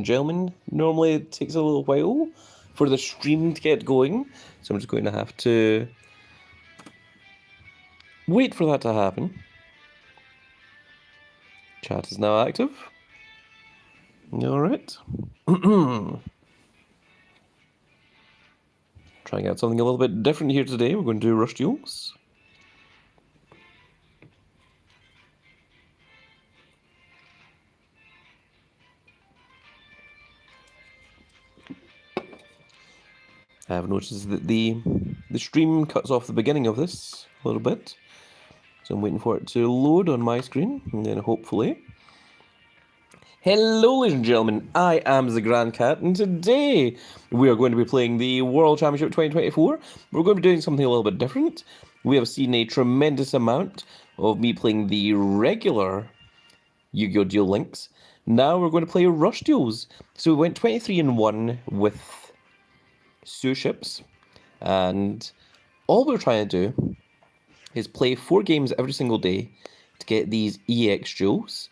gentlemen. Normally it takes a little while for the stream to get going, so I'm just going to have to wait for that to happen. Chat is now active. Alright. Trying out something a little bit different here today. We're going to do rush duels. I have noticed that the stream cuts off the beginning of this a little bit. So I'm waiting for it to load on my screen, and then hopefully... Hello, ladies and gentlemen, I am the Grand Cat, and today we are going to be playing the World Championship 2024. We're going to be doing something a little bit different. We have seen a tremendous amount of me playing the regular Yu-Gi-Oh! Duel Links. Now we're going to play Rush Duels. So we went 23-1 with Sue ships, and all we're trying to do is play 4 games every single day to get these EX duels.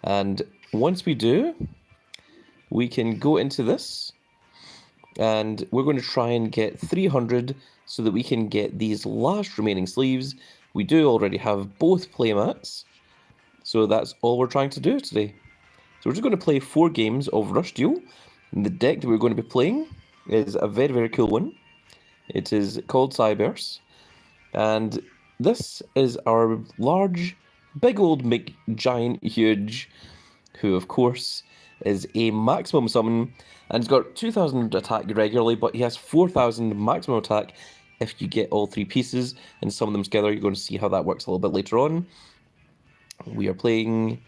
And once we do, we can go into this, and we're going to try and get 300 so that we can get these last remaining sleeves. We do already have both playmats, so that's all we're trying to do today. So we're just going to play 4 games of Rush Duel, and the deck that we're going to be playing is a very, very cool one. It is called Cyberse, and this is our large, big old giant huge, who of course is a maximum summon, and he's got 2000 attack regularly, but he has 4000 maximum attack if you get all 3 pieces and summon them together. You're going to see how that works a little bit later on. We are playing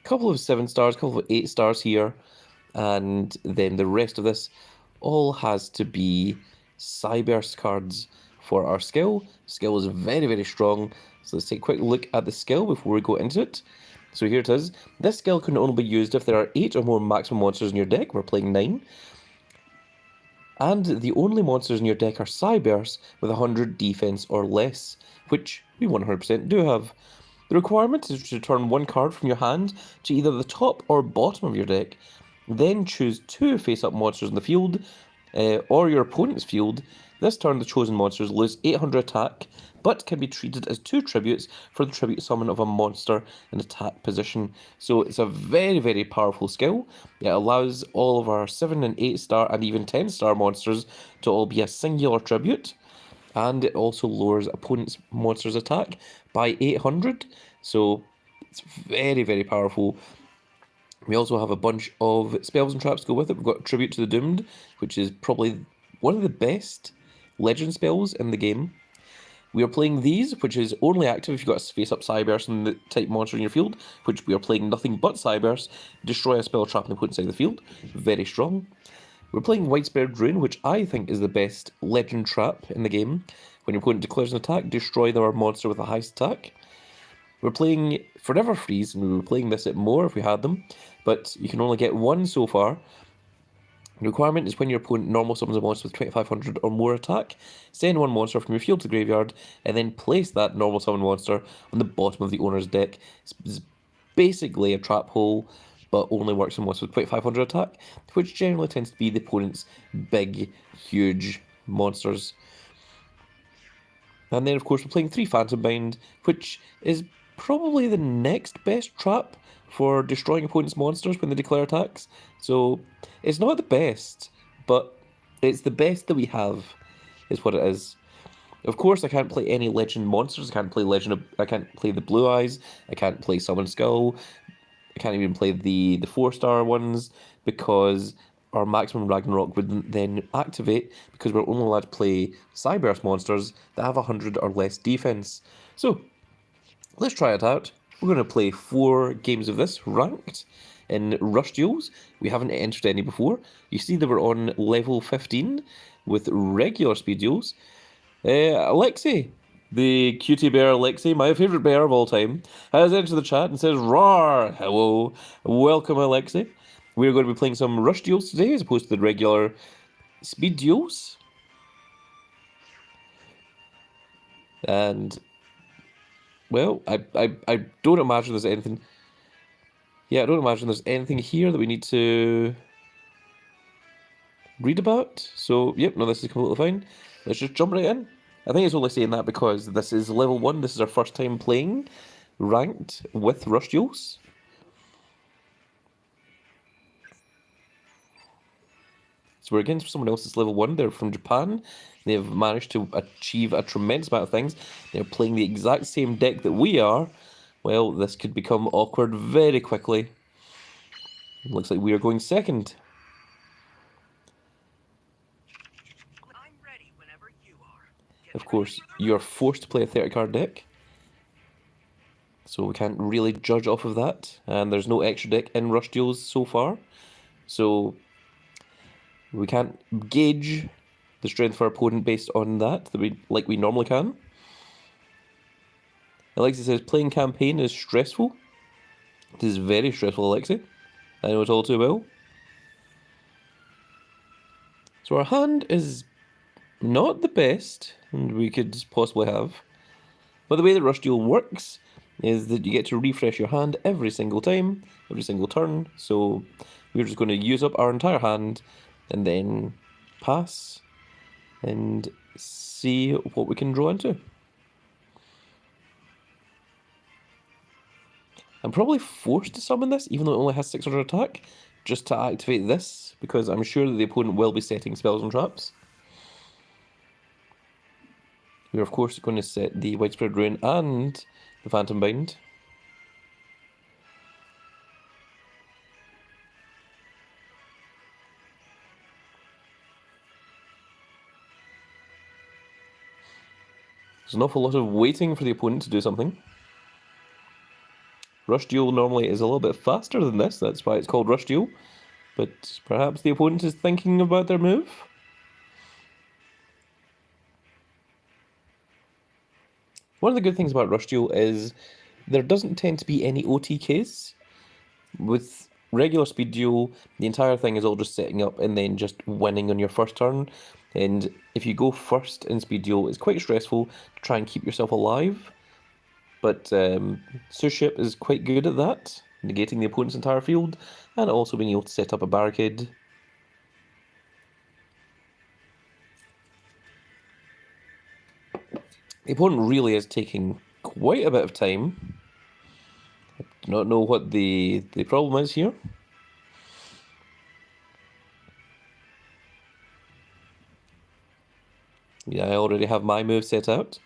a couple of 7 stars, a couple of 8 stars here, and then the rest of this all has to be Cyberse cards for our skill. Skill is very, very strong, so let's take a quick look at the skill before we go into it. So here it is. This skill can only be used if there are 8 or more maximum monsters in your deck. We're playing 9. And the only monsters in your deck are Cyberse with 100 defense or less, which we 100% do have. The requirement is to return 1 card from your hand to either the top or bottom of your deck. Then choose 2 face-up monsters in the field, or your opponent's field. This turn the chosen monsters lose 800 attack, but can be treated as 2 tributes for the tribute summon of a monster in attack position. So it's a very, very powerful skill. It allows all of our 7 and 8 star and even 10 star monsters to all be a singular tribute. And it also lowers opponent's monster's attack by 800. So it's very, very powerful. We also have a bunch of spells and traps to go with it. We've got Tribute to the Doomed, which is probably one of the best legend spells in the game. We are playing these, which is only active if you've got a face-up Cyberse and the type monster in your field, which we are playing nothing but Cyberse. Destroy a spell trap on the opponent's side of the field. Very strong. We're playing Widespread Ruin, which I think is the best legend trap in the game. When your opponent declares an attack, destroy their monster with the highest attack. We're playing Forever Freeze, and we were playing this at more if we had them, but you can only get 1 so far. The requirement is when your opponent normal summons a monster with 2500 or more attack, send 1 monster from your field to the graveyard, and then place that normal summon monster on the bottom of the owner's deck. It's basically a trap hole, but only works on monsters with 2500 attack, which generally tends to be the opponent's big, huge monsters. And then, of course, we're playing 3 Phantom Bind, which is probably the next best trap for destroying opponent's monsters when they declare attacks. So it's not the best, but it's the best that we have, is what it is. Of course, I can't play any legend monsters. I can't play the Blue Eyes. I can't play Summon Skull. I can't even play the 4-star ones because our maximum Ragnarok would then activate, because we're only allowed to play Cyberse monsters that have 100 or less defense. So let's try it out. We're going to play 4 games of this, ranked, in Rush Duels. We haven't entered any before. You see that we're on level 15 with regular speed duels. Alexei, the cutie bear Alexei, my favourite bear of all time, has entered the chat and says, "Roar! Hello, welcome Alexei. We're going to be playing some Rush Duels today as opposed to the regular speed duels. And well, I don't imagine there's anything. Yeah, I don't imagine there's anything here that we need to read about. So, yep, no, this is completely fine. Let's just jump right in. I think it's only saying that because this is level 1. This is our first time playing ranked with Rush Duels. So we're against someone else that's level 1. They're from Japan. They've managed to achieve a tremendous amount of things. They're playing the exact same deck that we are. Well, this could become awkward very quickly. It looks like we are going second. Of course, you're forced to play a 30-card deck. So we can't really judge off of that. And there's no extra deck in Rush Duels so far. So we can't gauge the strength of our opponent based on that, like we normally can. Alexi says, playing campaign is stressful. It is very stressful, Alexi. I know it all too well. So our hand is not the best we could possibly have. But the way that Rush Duel works is that you get to refresh your hand every single time, every single turn. So we're just going to use up our entire hand and then pass and see what we can draw into. I'm probably forced to summon this, even though it only has 600 attack, just to activate this, because I'm sure that the opponent will be setting spells and traps. We're of course going to set the Widespread Ruin and the Phantom Bind. There's an awful lot of waiting for the opponent to do something. Rush Duel normally is a little bit faster than this, that's why it's called Rush Duel. But perhaps the opponent is thinking about their move. One of the good things about Rush Duel is there doesn't tend to be any OTKs. With regular Speed Duel, the entire thing is all just setting up and then just winning on your first turn. And if you go first in Speed Duel, it's quite stressful to try and keep yourself alive. But Suship is quite good at that, negating the opponent's entire field, and also being able to set up a barricade. The opponent really is taking quite a bit of time. I do not know what the problem is here. Yeah, I already have my move set out.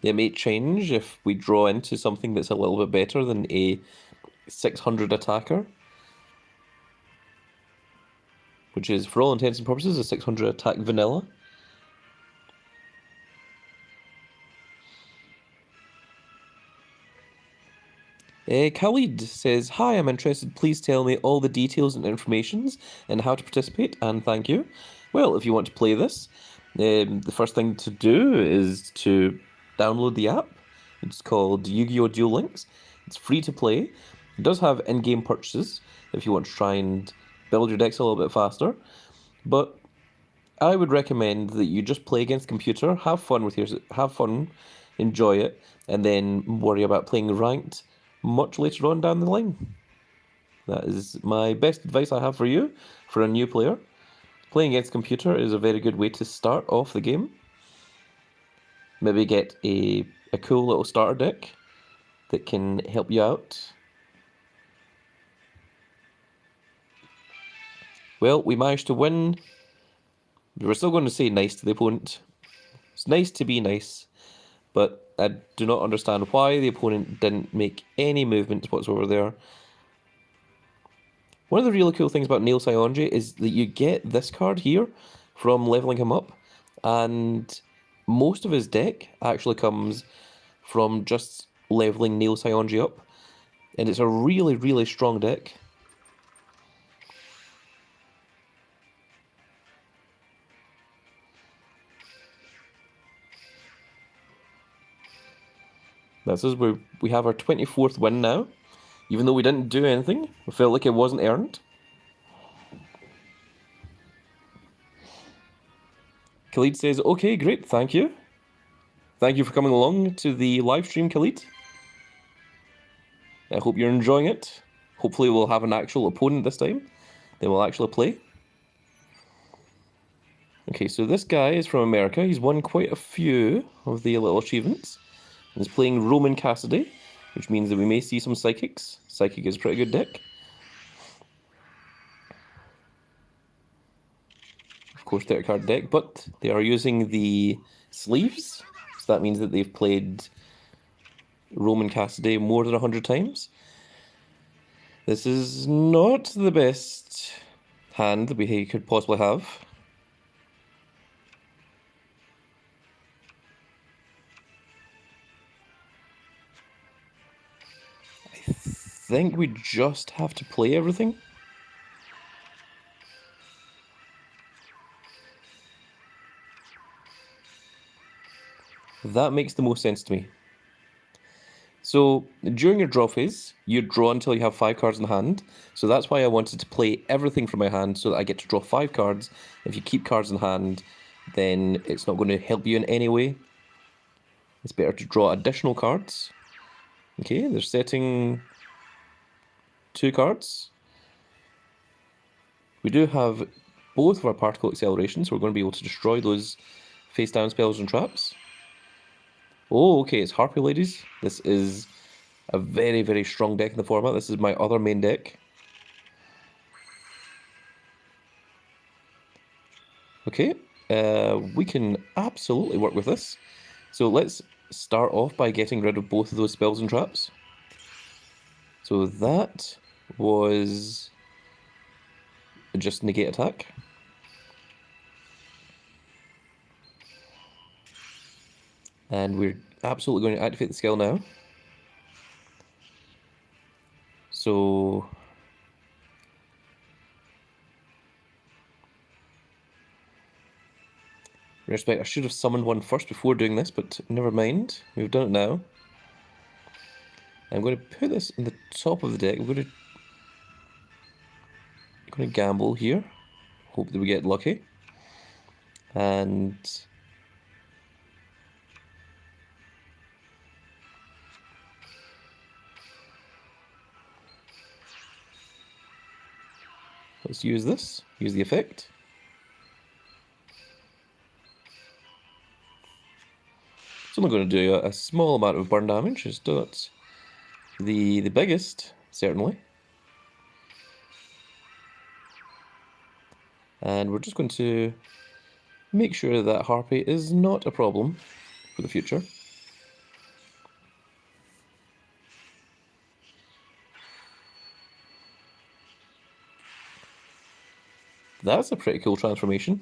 It may change if we draw into something that's a little bit better than a 600 attacker, which is, for all intents and purposes, a 600 attack vanilla. Khalid says, hi, I'm interested. Please tell me all the details and informations and how to participate, and thank you. Well, if you want to play this, the first thing to do is to download the app. It's called Yu-Gi-Oh! Duel Links. It's free to play. It does have in-game purchases if you want to try and build your decks a little bit faster. But I would recommend that you just play against the computer, have fun, enjoy it, and then worry about playing ranked much later on down the line. That is my best advice I have for you, for a new player. Playing against computer is a very good way to start off the game. Maybe get a cool little starter deck that can help you out. Well, we managed to win. We're still going to say nice to the opponent. It's nice to be nice, but I do not understand why the opponent didn't make any movements whatsoever there. One of the really cool things about Nail Sionji is that you get this card here from leveling him up, and most of his deck actually comes from just leveling Nail Sionji up, and it's a really, really strong deck. This is where we have our 24th win now. Even though we didn't do anything, we felt like it wasn't earned. Khalid says, okay, great, thank you. Thank you for coming along to the live stream, Khalid. I hope you're enjoying it. Hopefully we'll have an actual opponent this time. Then we'll actually play. Okay, so this guy is from America. He's won quite a few of the little achievements. He's playing Roman Cassidy, which means that we may see some Psychics. Psychic is a pretty good deck. Of course, 30 card deck, but they are using the sleeves. So that means that they've played Roman Cassidy more than 100 times. This is not the best hand that we could possibly have. I think we just have to play everything. That makes the most sense to me. So, during your draw phase, you draw until you have 5 cards in hand. So that's why I wanted to play everything from my hand so that I get to draw 5 cards. If you keep cards in hand, then it's not going to help you in any way. It's better to draw additional cards. Okay, they're setting 2 cards. We do have both of our particle accelerations, so we're going to be able to destroy those face down spells and traps. Oh, okay, it's Harpy Ladies. This is a very, very strong deck in the format. This is my other main deck. Okay, we can absolutely work with this. So let's start off by getting rid of both of those spells and traps. So that was just negate attack. And we're absolutely going to activate the skill now. So in respect, I should have summoned one first before doing this, but never mind. We've done it now. I'm going to put this in the top of the deck. I'm going to gamble here. Hope that we get lucky. And let's use this. Use the effect. It's only going to do a small amount of burn damage. It's not the biggest, certainly. And we're just going to make sure that Harpy is not a problem for the future. That's a pretty cool transformation.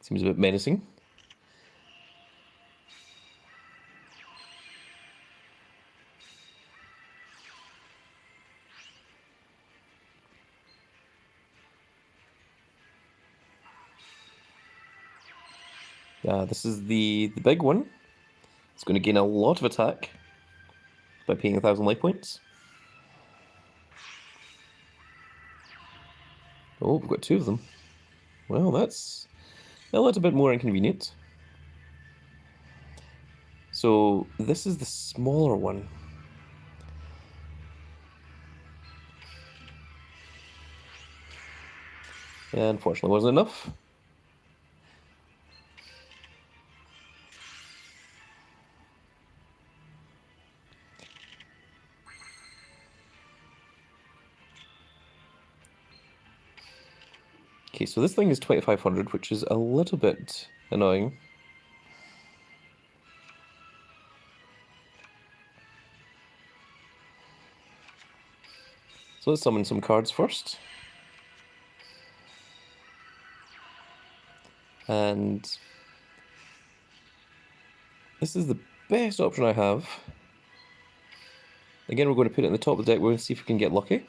Seems a bit menacing. This is the big one. It's going to gain a lot of attack by paying 1,000 life points. Oh, we've got 2 of them. Well, that's a little bit more inconvenient. So this is the smaller one. Yeah, unfortunately wasn't enough. Okay, so this thing is 2,500, which is a little bit annoying. So let's summon some cards first. And this is the best option I have. Again, we're going to put it in the top of the deck. We're going to see if we can get lucky.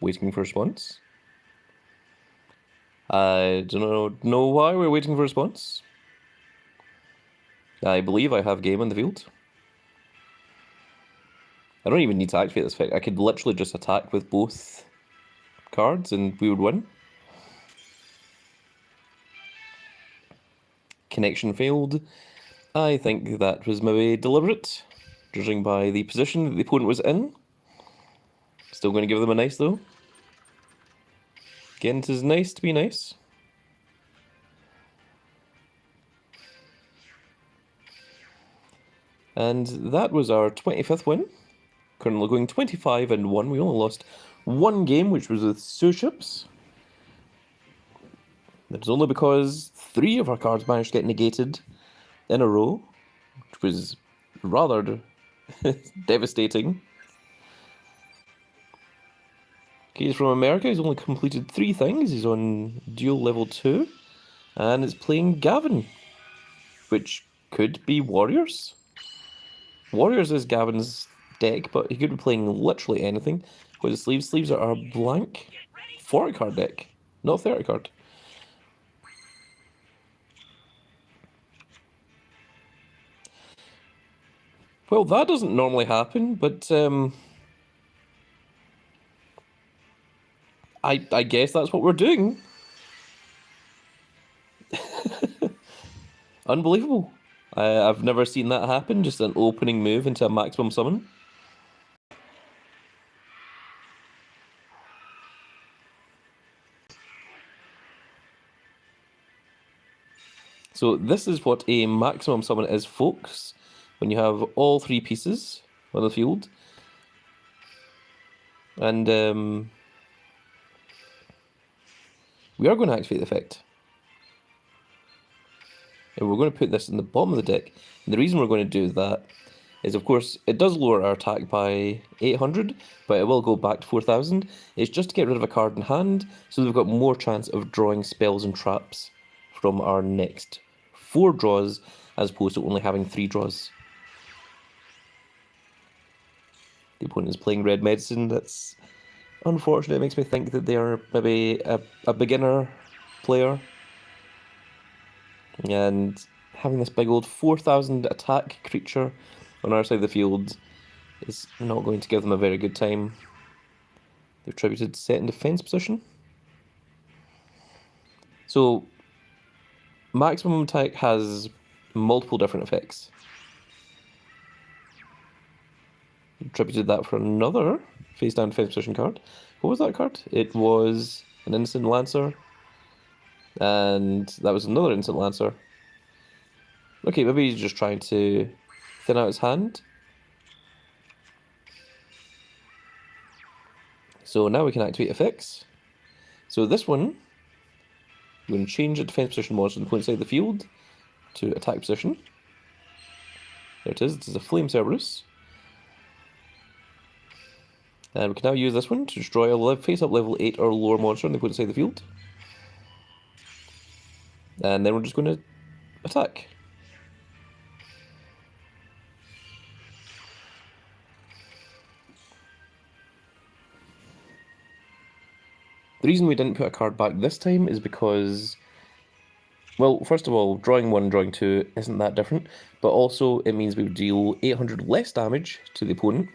Waiting for response. I don't know why we're waiting for response. I believe I have game on the field. I don't even need to activate this effect. I could literally just attack with both cards and we would win. Connection failed. I think that was maybe deliberate, judging by the position that the opponent was in. Still going to give them a nice though. Again, it is nice to be nice. And that was our 25th win. Currently going 25-1. We only lost one game, which was with Suships. That was only because 3 of our cards managed to get negated in a row, which was rather devastating. Okay, he's from America. He's only completed 3 things. He's on Duel level 2. And it's playing Gavin, which could be Warriors. Warriors is Gavin's deck, but he could be playing literally anything. With the sleeves. Sleeves are a blank 40 card deck, not 30 card. Well, that doesn't normally happen, but I guess that's what we're doing. Unbelievable. I've never seen that happen, just an opening move into a maximum summon. So this is what a maximum summon is, folks. When you have all 3 pieces on the field. And we are going to activate the effect. And we're going to put this in the bottom of the deck. And the reason we're going to do that is, of course, it does lower our attack by 800, but it will go back to 4000. It's just to get rid of a card in hand, so we've got more chance of drawing spells and traps from our next 4 draws, as opposed to only having 3 draws. The opponent is playing red medicine. That's unfortunate. It makes me think that they are maybe a beginner player. And having this big old 4000 attack creature on our side of the field is not going to give them a very good time. They've tributed set in defense position. So maximum attack has multiple different effects. Tributed that for another face down defense position card. What was that card? It was an Instant Lancer. And that was another Instant Lancer. Okay, maybe he's just trying to thin out his hand. So now we can activate effects. So this one, we're going to change the defense position monster on the point side of the field to attack position. There it is. This is a Flame Cerberus. And we can now use this one to destroy a face-up level 8 or lower monster on the opponent's side of the field. And then we're just going to attack. The reason we didn't put a card back this time is because, well, first of all, drawing 1, drawing 2 isn't that different, but also it means we would deal 800 less damage to the opponent.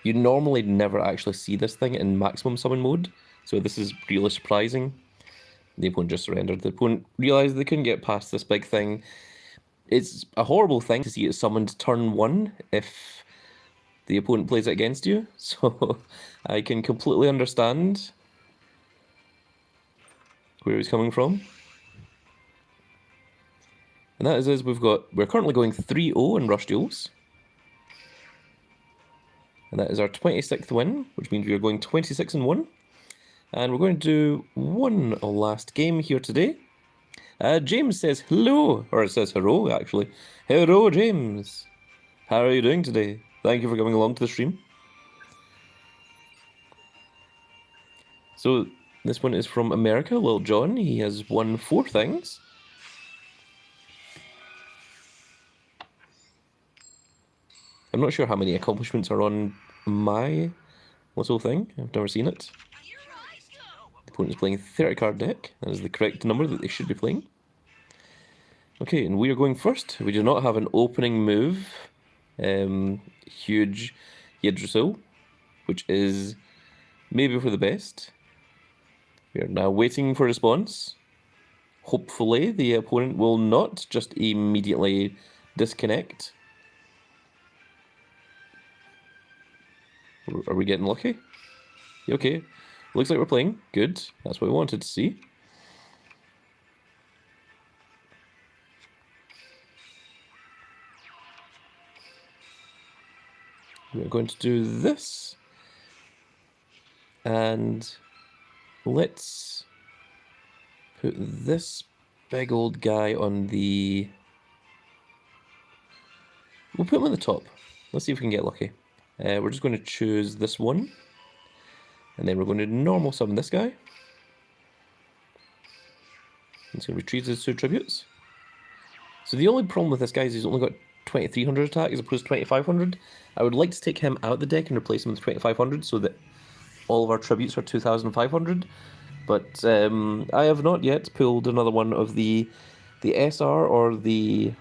You normally never actually see this thing in maximum summon mode, so this is really surprising. The opponent just surrendered. The opponent realised they couldn't get past this big thing. It's a horrible thing to see it summoned turn 1 if the opponent plays it against you, so I can completely understand where he's coming from. And that is we're currently going 3-0 in Rush Duels. And that is our 26th win, which means we are going 26-1. And we're going to do one last game here today. James says hello, or it says hello actually. Hello, James. How are you doing today? Thank you for coming along to the stream. So this one is from America, Lil John. He has won 4 things. I'm not sure how many accomplishments are on my little thing. I've never seen it. The opponent is playing a 30 card deck. That is the correct number that they should be playing. Okay, and we are going first. We do not have an opening move. Huge Yggdrasil, which is maybe for the best. We are now waiting for a response. Hopefully the opponent will not just immediately disconnect. Are we getting lucky? Okay, looks like we're playing. Good, that's what we wanted to see. We're going to do this. And let's put this big old guy on the... We'll put him on the top. Let's see if we can get lucky. We're just going to choose this one. And then we're going to normal summon this guy. He's going to retrieve his 2 tributes. So the only problem with this guy is he's only got 2300 attack as opposed to 2500. I would like to take him out of the deck and replace him with 2500 so that all of our tributes are 2500. But I have not yet pulled another one of the SR or the...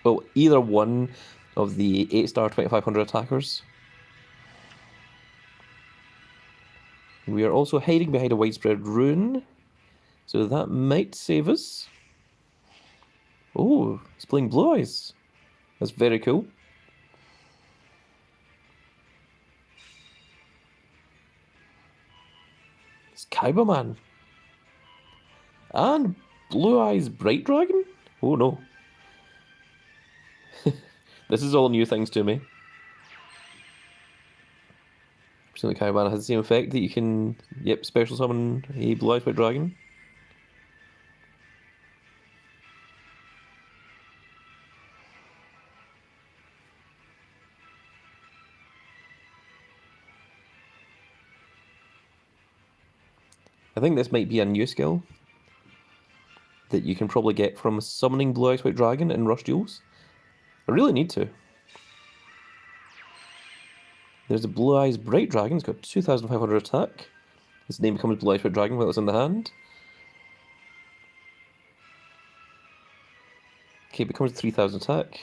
Well, either one of the 8-star 2500 attackers. We are also hiding behind a widespread rune, so that might save us. Oh, he's playing Blue Eyes. That's very cool. It's Kaiba Man. And Blue Eyes Bright Dragon? Oh no. This is all new things to me. The Kaiba has the same effect that you can, special summon a Blue Eyes White Dragon. I think this might be a new skill that you can probably get from summoning Blue Eyes White Dragon in Rush Duels. I really need to. There's a Blue Eyes Bright Dragon. It's got 2500 attack. Its name becomes Blue Eyes White Dragon while it's in the hand. Okay, it becomes 3000 attack.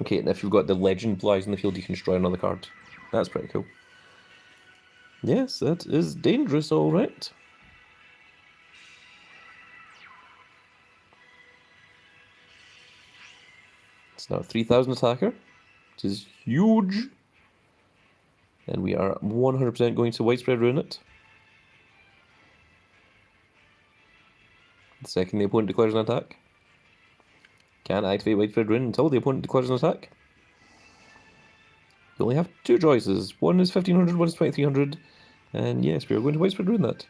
Okay, and if you've got the legend Blue Eyes in the field, you can destroy another card. That's pretty cool. Yes, that is dangerous, alright. It's now a 3000 attacker, which is huge. And we are 100% going to widespread rune it. The second the opponent declares an attack. Can't activate widespread rune until the opponent declares an attack. You only have 2 choices. One is 1500, one is 2300. And yes, we are going to widespread rune that.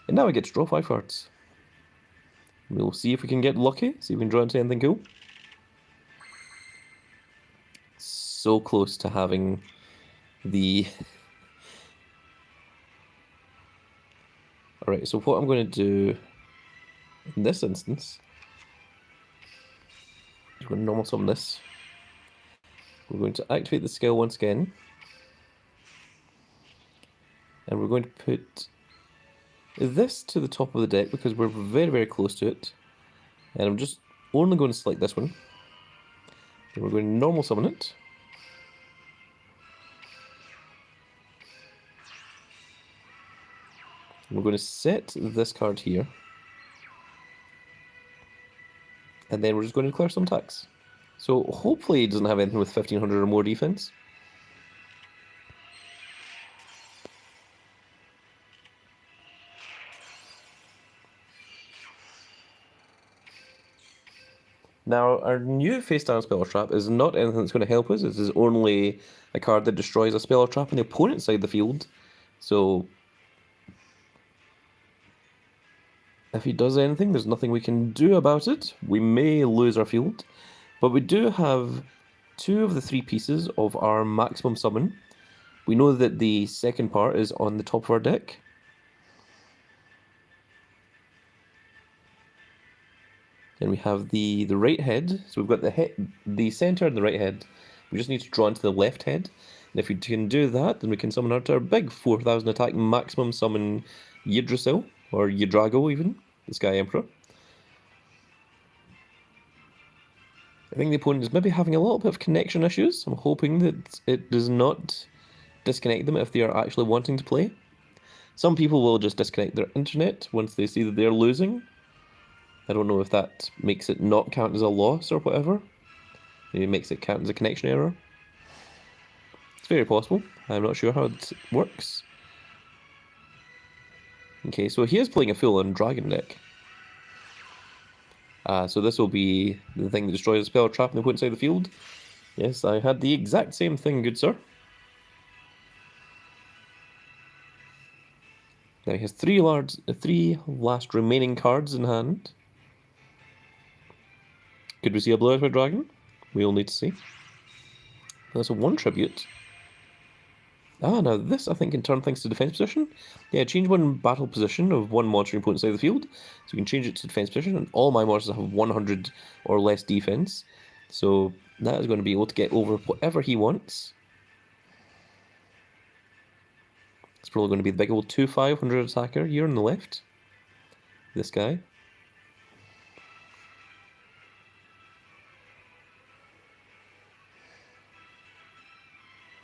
And now we get to draw 5 cards. We'll see if we can get lucky, see if we can draw into anything cool. So close to having the... Alright, so what I'm going to do in this instance is we're going to normal summon this. We're going to activate the skill once again. And we're going to put this to the top of the deck because we're very, very close to it. And I'm just only going to select this one. And we're going to normal summon it. And we're going to set this card here. And then we're just going to declare some attacks. So hopefully it doesn't have anything with 1500 or more defense. Now, our new face down spell trap is not anything that's going to help us. This is only a card that destroys a spell or trap on the opponent's side of the field. So, if he does anything, there's nothing we can do about it. We may lose our field, but we do have 2 of the 3 pieces of our maximum summon. We know that the second part is on the top of our deck. And we have the right head. So we've got the center and the right head. We just need to draw into the left head. And if we can do that, then we can summon out our big 4,000 attack maximum summon Yggdrasil, or Yggdrago even, the Sky Emperor. I think the opponent is maybe having a little bit of connection issues. I'm hoping that it does not disconnect them if they are actually wanting to play. Some people will just disconnect their internet once they see that they're losing. I don't know if that makes it not count as a loss or whatever. Maybe it makes it count as a connection error. It's very possible. I'm not sure how it works. Okay, so he is playing a full-on dragon deck. So this will be the thing that destroys a spell trap in the opponent's side of the field. Yes, I had the exact same thing, good sir. Now he has three last remaining cards in hand. Could we see a Blue-Eyed White Dragon? We'll need to see. That's a 1 tribute. Now this, I think, can turn things to defense position. Yeah, change one battle position of one monster in opponent's side of the field. So we can change it to defense position, and all my monsters have 100 or less defense. So that is going to be able to get over whatever he wants. It's probably going to be the big old 2/500 attacker here on the left. This guy.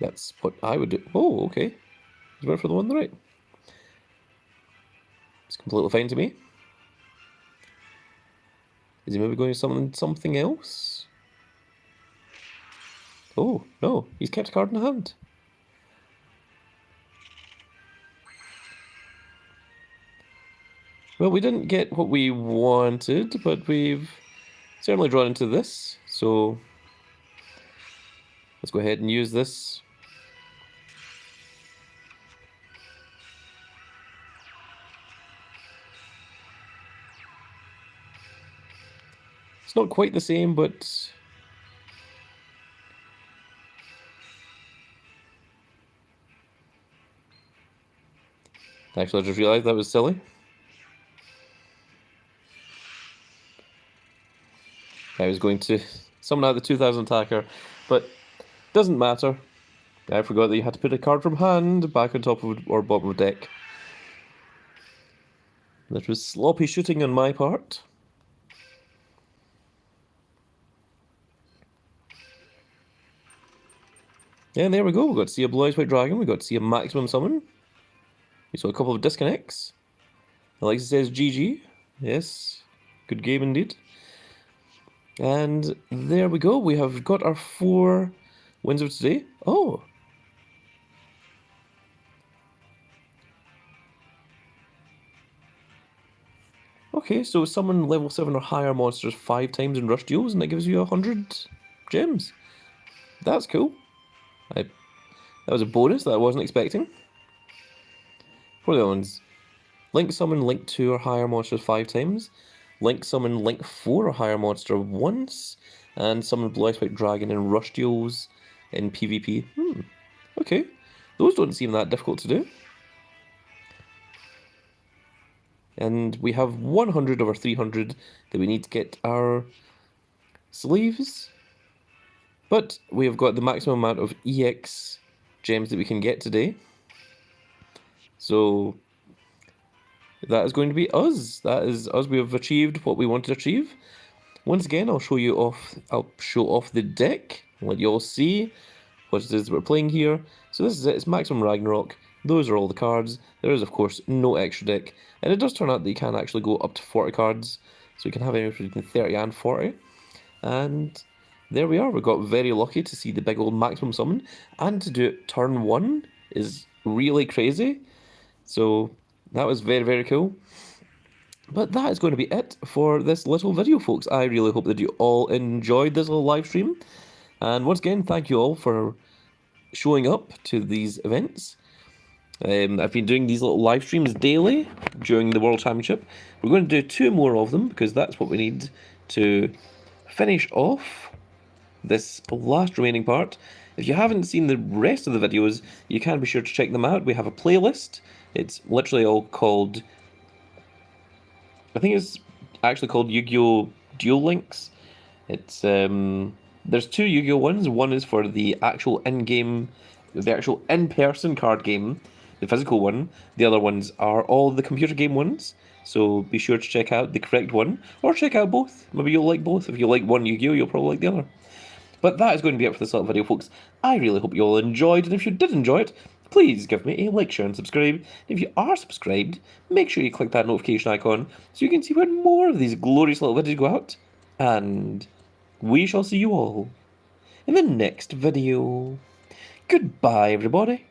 That's what I would do. Oh, okay. He's going for the one on the right. It's completely fine to me. Is he maybe going to summon something else? Oh, no. He's kept a card in hand. Well, we didn't get what we wanted, but we've certainly drawn into this. So let's go ahead and use this. It's not quite the same, but actually I just realized that was silly. I was going to summon out the 2,000 attacker, but doesn't matter. I forgot that you had to put a card from hand back on top of or bottom of deck. That was sloppy shooting on my part. Yeah, and there we go. We got to see a Blue-Eyed White Dragon. We got to see a maximum summon. We saw a couple of disconnects. Alexa says GG. Yes, good game indeed. And there we go. We have got our 4 wins of today. Oh. Okay, so summon level 7 or higher monsters 5 times in rush duels, and that gives you 100 gems. That's cool. That was a bonus that I wasn't expecting. For the other ones, Link summon Link 2 or higher monsters 5 times. Link summon Link 4 or higher monster once. And summon Blue-Eyed White Dragon in rush duels in PvP. Okay. Those don't seem that difficult to do. And we have 100 over 300 that we need to get our sleeves. But we have got the maximum amount of EX gems that we can get today. So that is going to be us. That is us. We have achieved what we wanted to achieve. Once again, I'll show off the deck. Let you all see what it is that we're playing here. So this is it. It's Maximum Ragnarok. Those are all the cards. There is, of course, no extra deck. And it does turn out that you can actually go up to 40 cards. So you can have anywhere between 30 and 40. And there we are. We got very lucky to see the big old maximum summon. And to do it turn 1 is really crazy. So that was very, very cool. But that is going to be it for this little video, folks. I really hope that you all enjoyed this little live stream. And once again, thank you all for showing up to these events. I've been doing these little live streams daily during the World Championship. We're going to do 2 more of them because that's what we need to finish off this last remaining part. If you haven't seen the rest of the videos, you can be sure to check them out. We have a playlist. It's literally all called... I think it's actually called Yu-Gi-Oh! Duel Links. It's there's two Yu-Gi-Oh ones. One is for the actual in-person card game, the physical one. The other ones are all the computer game ones. So be sure to check out the correct one, or check out both. Maybe you'll like both. If you like one Yu-Gi-Oh, you'll probably like the other. But that is going to be it for this little video, folks. I really hope you all enjoyed, and if you did enjoy it, please give me a like, share, and subscribe. If you are subscribed, make sure you click that notification icon so you can see when more of these glorious little videos go out. And we shall see you all in the next video. Goodbye, everybody.